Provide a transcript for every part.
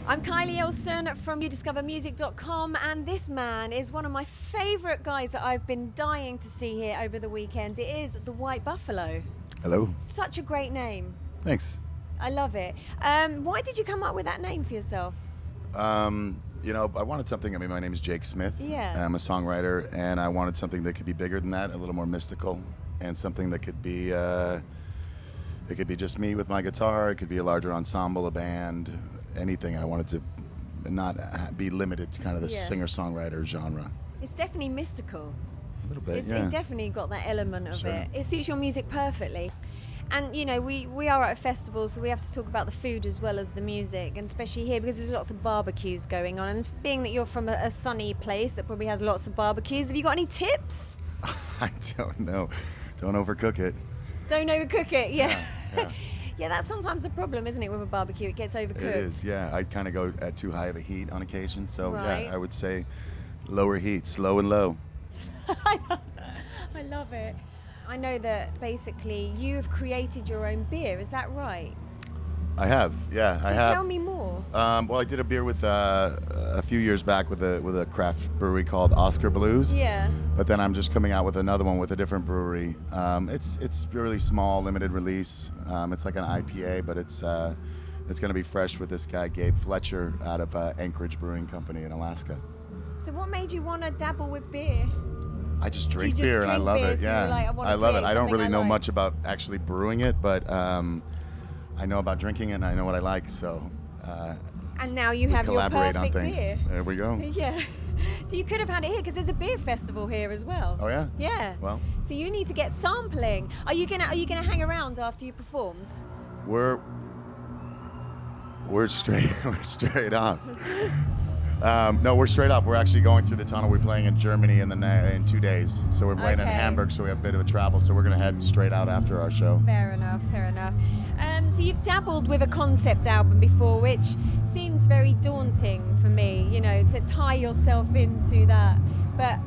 I'm Kylie Olsen from uDiscovermusic.com, and this man is one of my favourite guys that I've been dying to see here over the weekend. It is the White Buffalo. Hello. Such a great name. Thanks. I love it. Why did you come up with that name for yourself? I wanted something. My name is Jake Smith. Yeah. I'm a songwriter, and I wanted something that could be bigger than that, a little more mystical, and something that could be, it could be just me with my guitar. It could be a larger ensemble, a band, anything. I wanted to not be limited to kind of the singer-songwriter genre. It's definitely mystical. A little bit, It definitely got that element of Sure. it. It suits your music perfectly. And, we are at a festival, so we have to talk about the food as well as the music, and especially here because there's lots of barbecues going on. And being that you're from a sunny place that probably has lots of barbecues, have you got any tips? I don't know. Don't overcook it. Don't overcook it, yeah. Yeah. Yeah, that's sometimes a problem, isn't it, with a barbecue? It gets overcooked. It is, yeah. I kind of go at too high of a heat on occasion, so Right. yeah, I would say lower heat, slow and low. I love it. I know that basically you have created your own beer, is that right? I have, yeah. So I have. tell me more. Well, I did a beer with a few years back with a craft brewery called Oscar Blues. Yeah. But then I'm just coming out with another one with a different brewery. It's really small, limited release. It's like an IPA, but it's going to be fresh with this guy Gabe Fletcher out of Anchorage Brewing Company in Alaska. So what made you want to dabble with beer? I just drink just beer and I drink love beer, it. so you're Yeah, like, I love create it. I don't something really I know like. much about actually brewing it, but I know about drinking it and I know what I like. So And now you we have your collaborate on perfect things. beer. There we go. Yeah. So you could have had it here because there's a beer festival here as well. Oh yeah. Yeah. Well, So you need to get sampling. Are you gonna hang around after you performed? we're straight up. No, we're straight up. We're actually going through the tunnel. We're playing in Germany in 2 days. So we're playing in Okay. Hamburg, so we have a bit of a travel. So we're going to head straight out after our show. Fair enough. So you've dabbled with a concept album before, which seems very daunting for me, to tie yourself into that. But,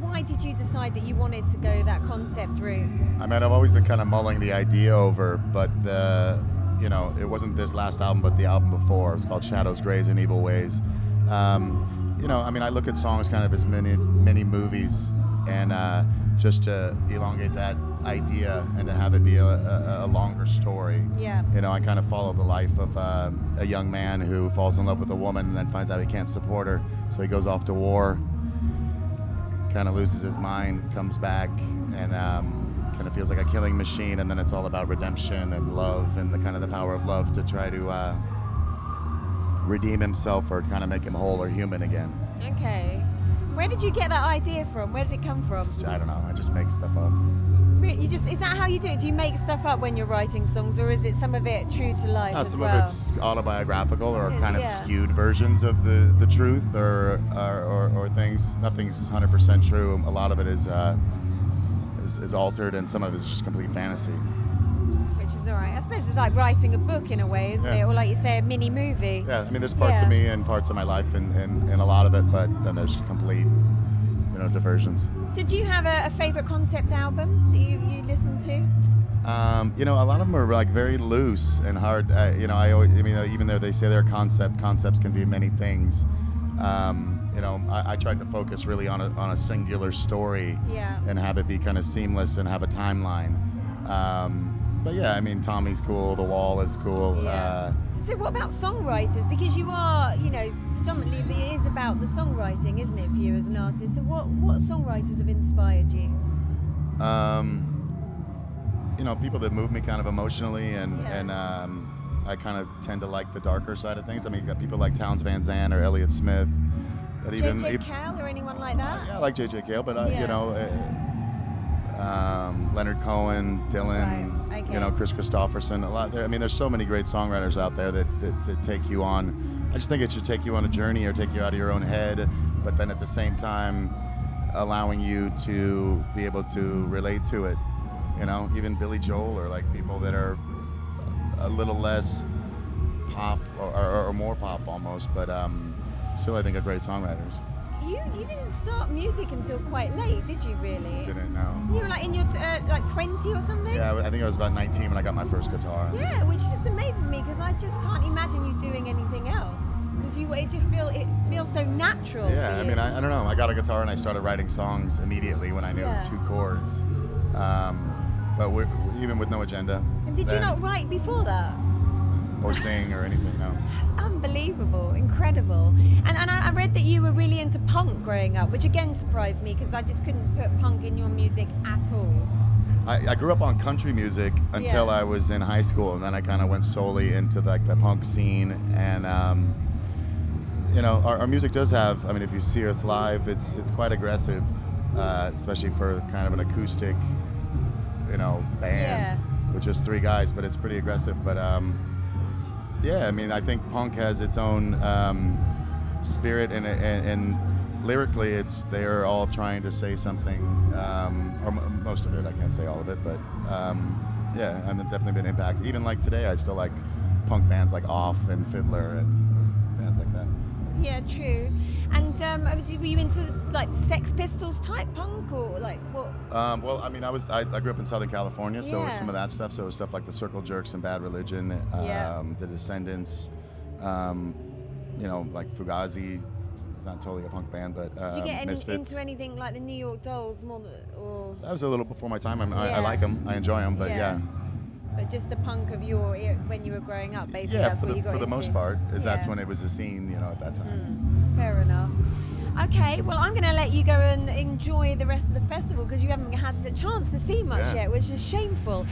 why did you decide that you wanted to go that concept route? I've always been kind of mulling the idea over, but it wasn't this last album, but the album before. It was called Shadows, Grays, and Evil Ways. I look at songs kind of as mini movies, and just to elongate that idea and to have it be a longer story. Yeah. I kind of follow the life of a young man who falls in love with a woman and then finds out he can't support her, so he goes off to war, kind of loses his mind, comes back, and kind of feels like a killing machine, and then it's all about redemption and love and the power of love to try to redeem himself or kind of make him whole or human again. Okay. Where did you get that idea from? Where does it come from? I don't know. I just make stuff up. Is that how you do it? Do you make stuff up when you're writing songs, or is it some of it true to life as Some well? of it's autobiographical or kind of Yeah. skewed versions of the truth or things. Nothing's 100% true. A lot of it is altered, and some of it is just complete fantasy. Which is all right. I suppose it's like writing a book in a way, isn't it? Or like you say, a mini movie. Yeah, there's parts of me and parts of my life in a lot of it, but then there's complete, diversions. So do you have a favourite concept album that you listen to? A lot of them are like very loose and hard. I always, even though they say they're concepts can be many things. I tried to focus really on a singular story. Yeah. And have it be kind of seamless and have a timeline. But yeah, Tommy's cool. The Wall is cool. Yeah. So what about songwriters? Because you are, predominantly it is about the songwriting, isn't it, for you as an artist? So what songwriters have inspired you? People that move me kind of emotionally, and I kind of tend to like the darker side of things. You got people like Townes Van Zandt or Elliott Smith. J.J. Cale or anyone like that? Yeah, I like J.J. Cale, but Leonard Cohen, Dylan, Right, okay. Chris Christopherson, a lot there. There's so many great songwriters out there that take you on. I just think it should take you on a journey or take you out of your own head, but then at the same time allowing you to be able to relate to it. Even Billy Joel or like people that are a little less pop or more pop almost, but still I think are great songwriters. you didn't start music until quite late, did you? Really? Didn't know. You were like in your like 20 or something. Yeah, I think I was about 19 when I got my first guitar. Yeah, which just amazes me because I just can't imagine you doing anything else because it feels so natural. Yeah, for I you. mean, I don't know. I got a guitar and I started writing songs immediately when I knew Yeah. 2 chords. But even with no agenda. And did you not write before that? Or sing or anything, no. That's unbelievable, incredible. And I read that you were really into punk growing up, which again surprised me because I just couldn't put punk in your music at all. I grew up on country music until Yeah. I was in high school, and then I kind of went solely into like the punk scene. And you know, our music does have. I mean, if you see us live, it's quite aggressive, especially for kind of an acoustic, you know, band with just 3 guys. But it's pretty aggressive. But yeah, I mean, I think punk has its own spirit, and lyrically, they're all trying to say something, or most of it. I can't say all of it, but yeah, I've definitely been impacted. Even like today, I still like punk bands like Off and Fiddler and bands like that. Yeah, true. And were you into like Sex Pistols type punk or like what? Well, I mean, I grew up in Southern California, so it was Yeah. some of that stuff. So it was stuff like the Circle Jerks and Bad Religion, Yeah. the Descendants, you know, like Fugazi. It's not totally a punk band, but Did you get Misfits. into anything like the New York Dolls more or? That was a little before my time. I Yeah. like them. I enjoy them, but yeah. But just the punk of when you were growing up, basically, Yeah, that's what you got for the into. most part, that's Yeah. when it was a scene, you know, at that time. Fair enough. Okay, well, I'm going to let you go and enjoy the rest of the festival because you haven't had the chance to see much Yeah. yet, which is shameful.